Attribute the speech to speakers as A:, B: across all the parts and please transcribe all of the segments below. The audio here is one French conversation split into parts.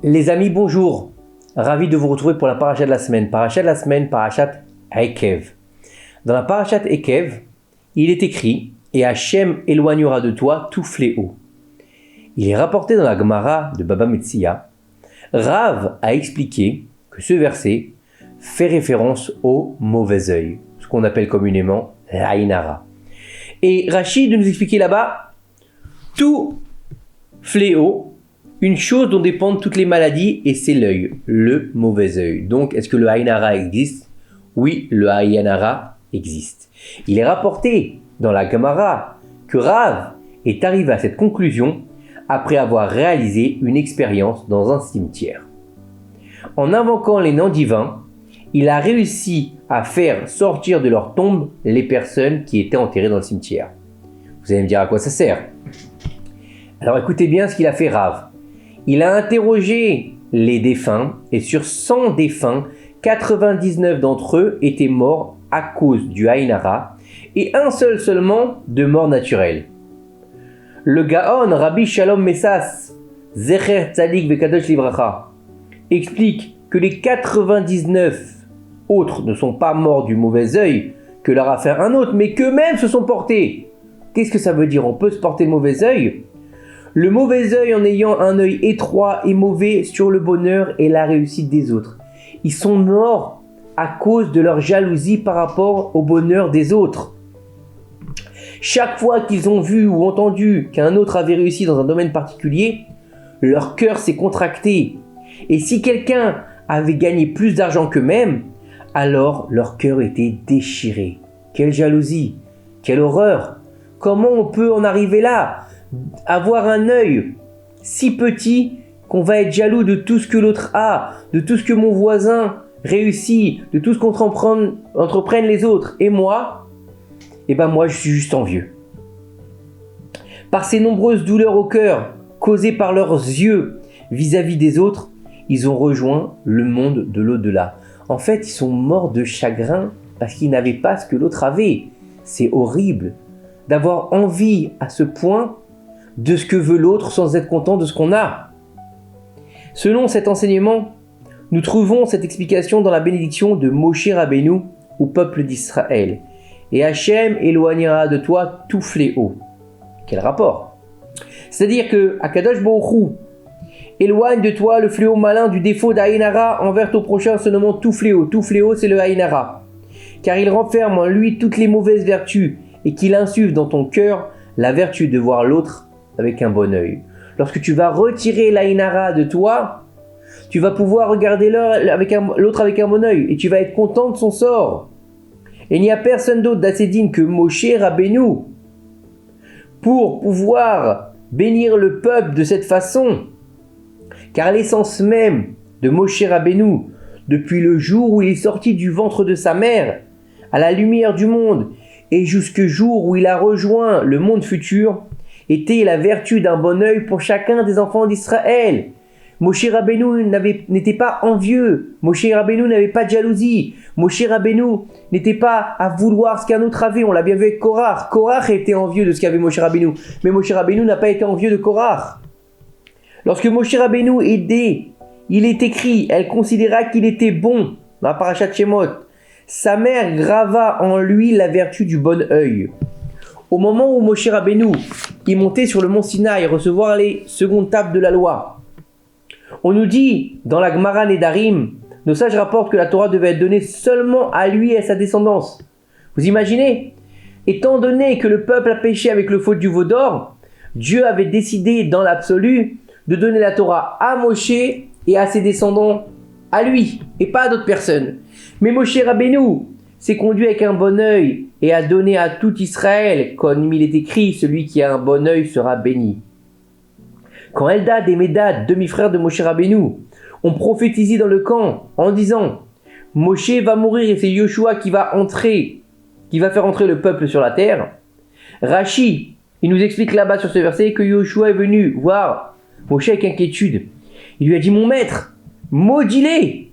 A: Les amis, bonjour. Ravi de vous retrouver pour la paracha de la semaine. Paracha de la semaine, parachat Ekev. Dans la parachat Ekev, il est écrit « Et Hachem éloignera de toi tout fléau ». Il est rapporté dans la Gemara de Baba Metzia. Rav a expliqué que ce verset fait référence au mauvais œil, ce qu'on appelle communément l'Aïn Hara. Et Rachid nous expliquer là-bas tout fléau, une chose dont dépendent toutes les maladies, et c'est l'œil, le mauvais œil. Donc, est-ce que le Aïn Hara existe? Oui, le Aïn Hara existe. Il est rapporté dans la Gemara que Rav est arrivé à cette conclusion après avoir réalisé une expérience dans un cimetière. En invoquant les noms divins, il a réussi à faire sortir de leur tombe les personnes qui étaient enterrées dans le cimetière. Vous allez me dire à quoi ça sert? Alors écoutez bien ce qu'il a fait Rav. Il a interrogé les défunts et sur 100 défunts, 99 d'entre eux étaient morts à cause du Aïn Hara et un seul seulement de mort naturelle. Le Gaon Rabbi Shalom Messas, Zecher Tzadik Vekadosh Livracha, explique que les 99 autres ne sont pas morts du mauvais œil que leur a fait un autre, mais qu'eux-mêmes se sont portés. Qu'est-ce que ça veut dire? On peut se porter le mauvais œil? Le mauvais œil en ayant un œil étroit et mauvais sur le bonheur et la réussite des autres. Ils sont morts à cause de leur jalousie par rapport au bonheur des autres. Chaque fois qu'ils ont vu ou entendu qu'un autre avait réussi dans un domaine particulier, leur cœur s'est contracté. Et si quelqu'un avait gagné plus d'argent qu'eux-mêmes, alors leur cœur était déchiré. Quelle jalousie! Quelle horreur! Comment on peut en arriver là? Avoir un œil si petit qu'on va être jaloux de tout ce que l'autre a, de tout ce que mon voisin réussit, de tout ce qu'entreprennent les autres. Et moi, moi je suis juste envieux. Par ces nombreuses douleurs au cœur, causées par leurs yeux vis-à-vis des autres, ils ont rejoint le monde de l'au-delà. En fait, ils sont morts de chagrin parce qu'ils n'avaient pas ce que l'autre avait. C'est horrible d'avoir envie à ce point de ce que veut l'autre sans être content de ce qu'on a. Selon cet enseignement, nous trouvons cette explication dans la bénédiction de Moshe Rabbeinu au peuple d'Israël. Et Hachem éloignera de toi tout fléau. Quel rapport? C'est-à-dire que Akadosh Baruch Hu éloigne de toi le fléau malin du défaut d'Aïn Hara envers ton prochain se nommant tout fléau. Tout fléau, c'est le Aïn Hara. Car il renferme en lui toutes les mauvaises vertus et qu'il insuffle dans ton cœur la vertu de voir l'autre avec un bon œil. Lorsque tu vas retirer l'Aïn Hara de toi, tu vas pouvoir regarder l'autre avec un bon œil et tu vas être content de son sort. Et il n'y a personne d'autre d'assez digne que Moshe Rabbeinu pour pouvoir bénir le peuple de cette façon. Car l'essence même de Moshe Rabbeinu, depuis le jour où il est sorti du ventre de sa mère, à la lumière du monde, et jusqu'au jour où il a rejoint le monde futur, était la vertu d'un bon œil pour chacun des enfants d'Israël. Moshe Rabbeinu n'était pas envieux. Moshe Rabbeinu n'avait pas de jalousie. Moshe Rabbeinu n'était pas à vouloir ce qu'un autre avait. On l'a bien vu avec Korach. Korach était envieux de ce qu'avait Moshe Rabbeinu. Mais Moshe Rabbeinu n'a pas été envieux de Korach. Lorsque Moshe Rabbeinu est né, il est écrit, elle considéra qu'il était bon, dans la parashat Shemot. Sa mère grava en lui la vertu du bon œil. Au moment où Moshe Rabbeinu est monté sur le mont Sinaï recevoir les secondes tables de la loi, on nous dit dans la Gemara Nedarim, nos sages rapportent que la Torah devait être donnée seulement à lui et à sa descendance. Vous imaginez? Étant donné que le peuple a péché avec le faute du veau d'or, Dieu avait décidé dans l'absolu de donner la Torah à Moshe et à ses descendants, à lui, et pas à d'autres personnes. Mais Moshe Rabbeinu s'est conduit avec un bon œil et a donné à tout Israël, comme il est écrit, celui qui a un bon œil sera béni. Quand Eldad et Médad, demi-frères de Moshe Rabbeinu, ont prophétisé dans le camp en disant « Moshe va mourir et c'est Yoshua qui va faire entrer le peuple sur la terre », Rashi, il nous explique là-bas sur ce verset que Yoshua est venu voir Moshe avec inquiétude. Il lui a dit « Mon maître, maudis-les !»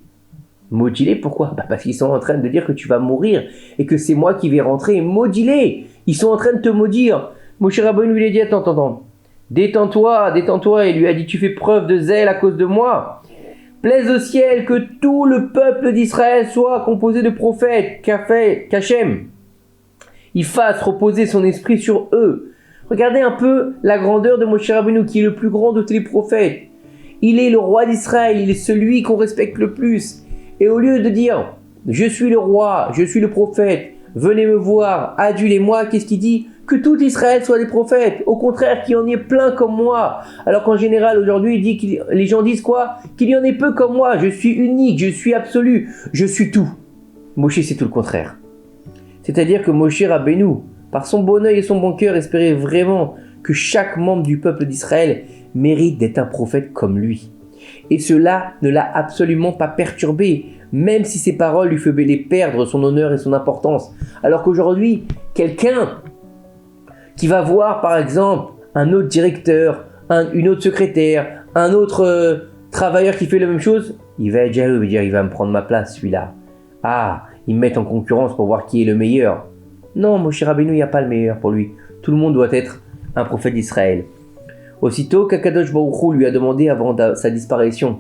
A: Maudis-les, pourquoi? Parce qu'ils sont en train de dire que tu vas mourir et que c'est moi qui vais rentrer. Maudis-les! Ils sont en train de te maudire. Moshe Rabbeinu lui a dit attends. Détends-toi. Il lui a dit tu fais preuve de zèle à cause de moi. Plaise au ciel que tout le peuple d'Israël soit composé de prophètes, qu'Hachem il fasse reposer son esprit sur eux. Regardez un peu la grandeur de Moshe Rabbeinu, qui est le plus grand de tous les prophètes. Il est le roi d'Israël, il est celui qu'on respecte le plus. Et au lieu de dire « Je suis le roi, je suis le prophète, venez me voir, adulez-moi », qu'est-ce qu'il dit? Que tout Israël soit des prophètes. Au contraire, qu'il y en ait plein comme moi. Alors qu'en général, aujourd'hui, les gens disent quoi? Qu'il y en ait peu comme moi. Je suis unique, je suis absolu, je suis tout. Moshe, c'est tout le contraire. C'est-à-dire que Moshe Rabbeinu, par son bon œil et son bon cœur, espérait vraiment que chaque membre du peuple d'Israël mérite d'être un prophète comme lui. Et cela ne l'a absolument pas perturbé, même si ses paroles lui faisaient perdre son honneur et son importance. Alors qu'aujourd'hui, quelqu'un qui va voir par exemple un autre directeur, une autre secrétaire, un autre travailleur qui fait la même chose, il va être jaloux, il va dire il va me prendre ma place celui-là. Ah, ils me mettent en concurrence pour voir qui est le meilleur. Non, Moshe Rabbeinu, il n'y a pas le meilleur pour lui. Tout le monde doit être un prophète d'Israël. Aussitôt qu'Akadosh Baruch Hu lui a demandé avant sa disparition,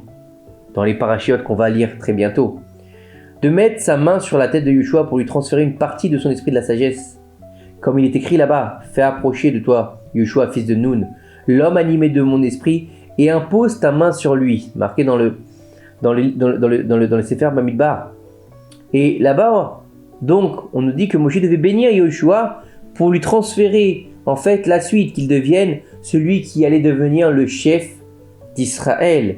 A: dans les parachiotes qu'on va lire très bientôt, de mettre sa main sur la tête de Yeshua pour lui transférer une partie de son esprit de la sagesse. Comme il est écrit là-bas, fais approcher de toi, Yeshua, fils de Nun, l'homme animé de mon esprit, et impose ta main sur lui, marqué dans le Sefer Bamidbar. Et là-bas, donc, on nous dit que Moshe devait bénir Yeshua pour lui transférer, en fait, la suite, qu'il devienne celui qui allait devenir le chef d'Israël.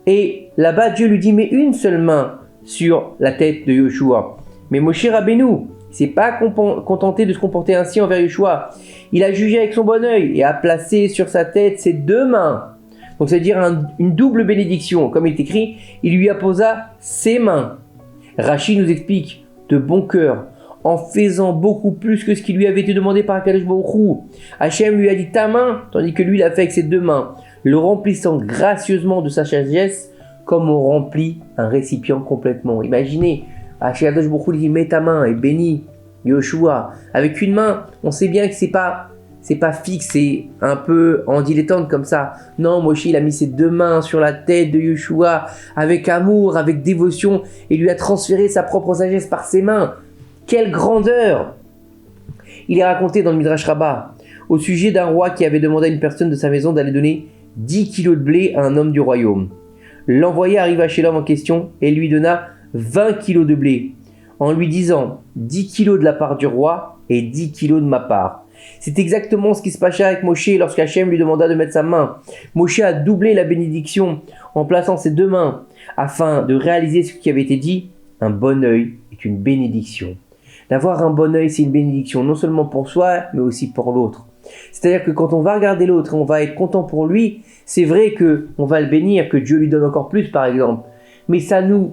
A: Et là-bas, Dieu lui dit, mets une seule main sur la tête de Yeshua. Mais Moshe Rabbeinu, il s'est pas contenté de se comporter ainsi envers Yeshua. Il a jugé avec son bon œil et a placé sur sa tête ses deux mains. Donc, c'est-à-dire une double bénédiction. Comme il est écrit, il lui apposa ses mains. Rashi nous explique de bon cœur, en faisant beaucoup plus que ce qui lui avait été demandé par Akadosh Baruch Hu. Hachem lui a dit ta main, tandis que lui l'a fait avec ses deux mains, le remplissant gracieusement de sa sagesse, comme on remplit un récipient complètement. Imaginez, Akadosh Baruch Hu dit mets ta main et bénis Yoshua. Avec une main, on sait bien que c'est pas fixe, c'est un peu en dilettante comme ça. Non, Moshe, il a mis ses deux mains sur la tête de Yeshua avec amour, avec dévotion, et lui a transféré sa propre sagesse par ses mains. Quelle grandeur! Il est raconté dans le Midrash Rabbah au sujet d'un roi qui avait demandé à une personne de sa maison d'aller donner 10 kilos de blé à un homme du royaume. L'envoyé arriva chez l'homme en question et lui donna 20 kilos de blé, en lui disant 10 kilos de la part du roi et 10 kilos de ma part. C'est exactement ce qui se passait avec Moshe lorsqu'Hachem lui demanda de mettre sa main. Moshe a doublé la bénédiction en plaçant ses deux mains afin de réaliser ce qui avait été dit. Un bon œil est une bénédiction. D'avoir un bon œil, c'est une bénédiction, non seulement pour soi, mais aussi pour l'autre. C'est-à-dire que quand on va regarder l'autre et on va être content pour lui, c'est vrai qu'on va le bénir, que Dieu lui donne encore plus par exemple. Mais ça nous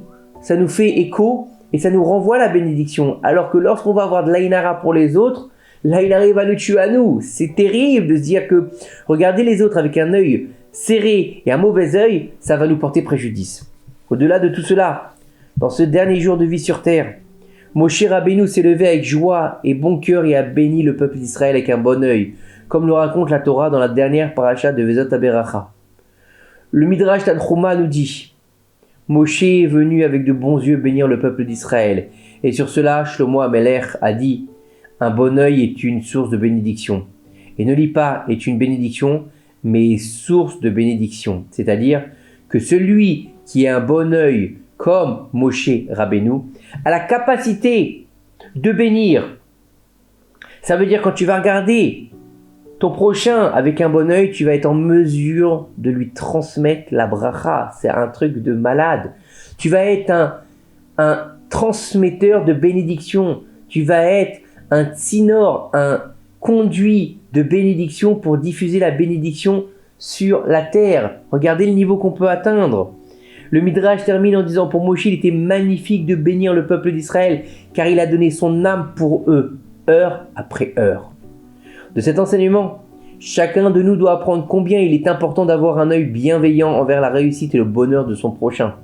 A: fait écho et ça nous renvoie à la bénédiction. Alors que lorsqu'on va avoir de l'aïnara pour les autres, là, il arrive à nous tuer à nous. C'est terrible de se dire que regarder les autres avec un œil serré et un mauvais œil, ça va nous porter préjudice. Au-delà de tout cela, dans ce dernier jour de vie sur terre, Moshe Rabbeinu s'est levé avec joie et bon cœur et a béni le peuple d'Israël avec un bon œil, comme le raconte la Torah dans la dernière paracha de Vezot Haberacha. Le Midrash Tanchuma nous dit Moshe est venu avec de bons yeux bénir le peuple d'Israël. Et sur cela, Shlomo Amelech a dit un bon œil est une source de bénédiction. Et ne lis pas est une bénédiction, mais source de bénédiction. C'est-à-dire que celui qui a un bon œil, comme Moshe Rabbeinu, a la capacité de bénir. Ça veut dire quand tu vas regarder ton prochain avec un bon œil, tu vas être en mesure de lui transmettre la bracha. C'est un truc de malade. Tu vas être un transmetteur de bénédiction. Tu vas être un tsinor, un conduit de bénédiction pour diffuser la bénédiction sur la terre. Regardez le niveau qu'on peut atteindre. Le Midrash termine en disant pour Moshe, il était magnifique de bénir le peuple d'Israël car il a donné son âme pour eux, heure après heure. De cet enseignement, chacun de nous doit apprendre combien il est important d'avoir un œil bienveillant envers la réussite et le bonheur de son prochain.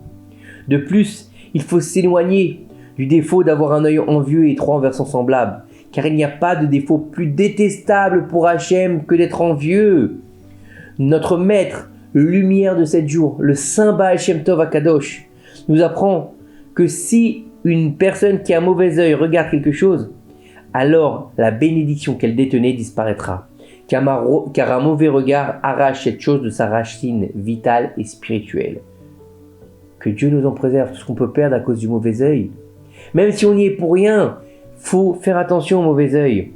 A: De plus, il faut s'éloigner du défaut d'avoir un œil envieux et étroit envers son semblable, car il n'y a pas de défaut plus détestable pour Hachem que d'être envieux. Notre maître, lumière de 7 jours, le Saint Baal Shem Tov Akadosh, nous apprend que si une personne qui a un mauvais œil regarde quelque chose, alors la bénédiction qu'elle détenait disparaîtra. Car un mauvais regard arrache cette chose de sa racine vitale et spirituelle. Que Dieu nous en préserve, tout ce qu'on peut perdre à cause du mauvais œil. Même si on y est pour rien, faut faire attention au mauvais œil.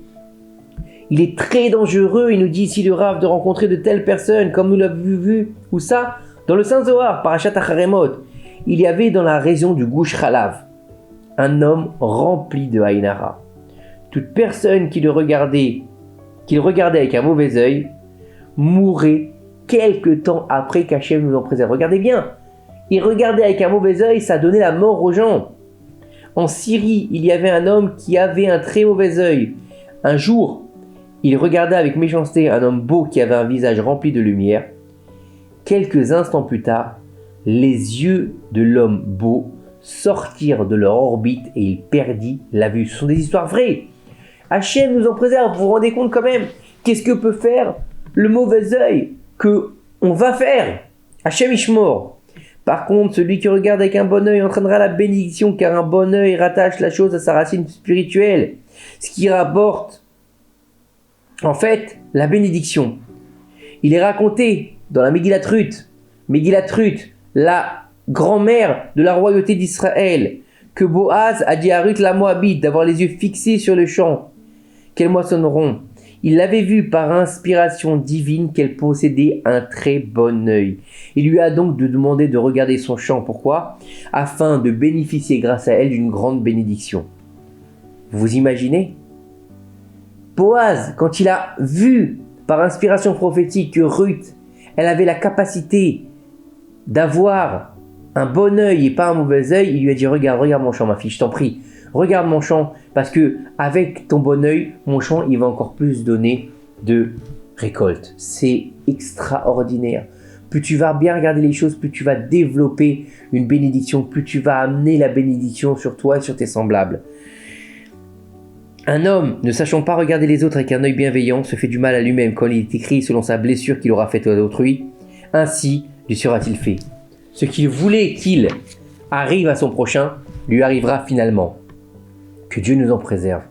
A: Il est très dangereux, il nous dit ici le Rav, de rencontrer de telles personnes, comme nous l'avons vu, où ça, dans le Saint Zohar, Parashat Acharemot. Il y avait dans la région du Gush Chalav un homme rempli de Aïn Hara. Toute personne qu'il regardait avec un mauvais œil mourait quelque temps après qu'Hachem nous en préserve. Regardez bien, il regardait avec un mauvais œil, ça donnait la mort aux gens. En Syrie, il y avait un homme qui avait un très mauvais œil. Un jour, il regardait avec méchanceté un homme beau qui avait un visage rempli de lumière. Quelques instants plus tard, les yeux de l'homme beau sortirent de leur orbite et il perdit la vue. Ce sont des histoires vraies. Hachem nous en préserve, vous vous rendez compte quand même? Qu'est-ce que peut faire le mauvais œil que on va faire? Hachem Ishmor. Par contre, celui qui regarde avec un bon œil entraînera la bénédiction, car un bon œil rattache la chose à sa racine spirituelle, ce qui rapporte en fait la bénédiction. Il est raconté dans la Megillat Ruth, la grand-mère de la royauté d'Israël, que Boaz a dit à Ruth la Moabite d'avoir les yeux fixés sur le champ qu'elles moissonneront. Il l'avait vu par inspiration divine qu'elle possédait un très bon œil. Il lui a donc demandé de regarder son champ. Pourquoi? Afin de bénéficier grâce à elle d'une grande bénédiction. Vous imaginez? Boaz, quand il a vu par inspiration prophétique que Ruth, elle avait la capacité d'avoir un bon œil et pas un mauvais œil, il lui a dit regarde mon champ ma fille, je t'en prie. Regarde mon champ, parce que avec ton bon œil, mon champ, il va encore plus donner de récolte. C'est extraordinaire. Plus tu vas bien regarder les choses, plus tu vas développer une bénédiction, plus tu vas amener la bénédiction sur toi et sur tes semblables. Un homme, ne sachant pas regarder les autres avec un œil bienveillant, se fait du mal à lui-même quand il est écrit selon sa blessure qu'il aura faite à autrui. Ainsi lui sera-t-il fait. Ce qu'il voulait qu'il arrive à son prochain, lui arrivera finalement. Que Dieu nous en préserve.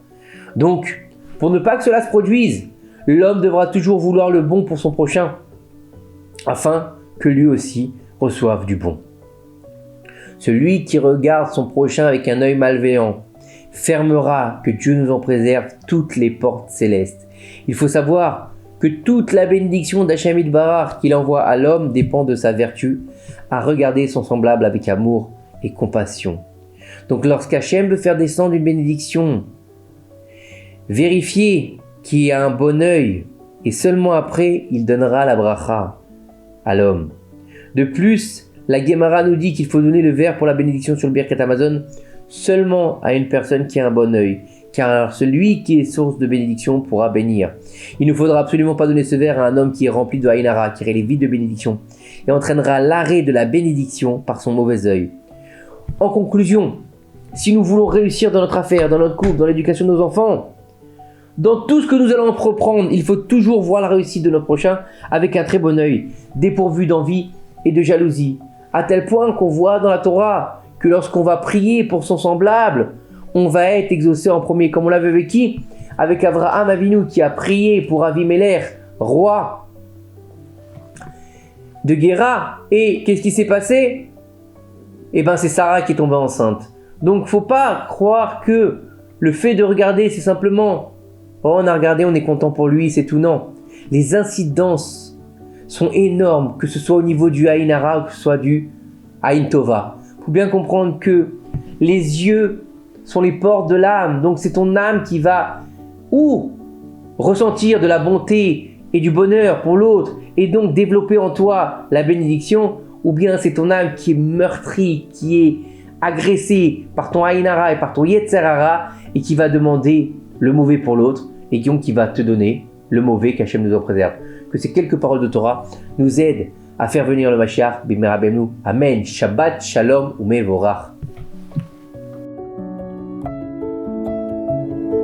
A: Donc, pour ne pas que cela se produise, l'homme devra toujours vouloir le bon pour son prochain, afin que lui aussi reçoive du bon. Celui qui regarde son prochain avec un œil malveillant fermera, que Dieu nous en préserve, toutes les portes célestes. Il faut savoir que toute la bénédiction d'Hachem Yitbarach qu'il envoie à l'homme dépend de sa vertu à regarder son semblable avec amour et compassion. Donc lorsqu'Hachem veut faire descendre une bénédiction, vérifiez qu'il a un bon œil et seulement après il donnera la bracha à l'homme. De plus, la Gemara nous dit qu'il faut donner le verre pour la bénédiction sur le Birkat Hamazon seulement à une personne qui a un bon œil, car celui qui est source de bénédiction pourra bénir. Il ne faudra absolument pas donner ce verre à un homme qui est rempli de Aïn Hara, car il est vide de bénédiction et entraînera l'arrêt de la bénédiction par son mauvais œil. En conclusion, si nous voulons réussir dans notre affaire, dans notre couple, dans l'éducation de nos enfants, dans tout ce que nous allons entreprendre, il faut toujours voir la réussite de notre prochain avec un très bon œil, dépourvu d'envie et de jalousie. À tel point qu'on voit dans la Torah que lorsqu'on va prier pour son semblable, on va être exaucé en premier, comme on l'avait avec qui? Avec Avraham Avinu qui a prié pour Avimelech, roi de Guéra. Et qu'est-ce qui s'est passé? Eh bien, c'est Sarah qui est tombée enceinte. Donc, faut pas croire que le fait de regarder, c'est simplement oh, on a regardé, on est content pour lui, c'est tout. Non. Les incidences sont énormes, que ce soit au niveau du Aïn Hara ou que ce soit du Aïn Tova. Il faut bien comprendre que les yeux sont les portes de l'âme. Donc, c'est ton âme qui va ou ressentir de la bonté et du bonheur pour l'autre et donc développer en toi la bénédiction, ou bien c'est ton âme qui est meurtrie, qui est agressé par ton Aïn Hara et par ton Yetzer Hara et qui va demander le mauvais pour l'autre et qui va te donner le mauvais qu'Hachem nous en préserve. Que ces quelques paroles de Torah nous aident à faire venir le Mashiach, Bimera Bemnou. Amen. Shabbat, Shalom, Umevorach.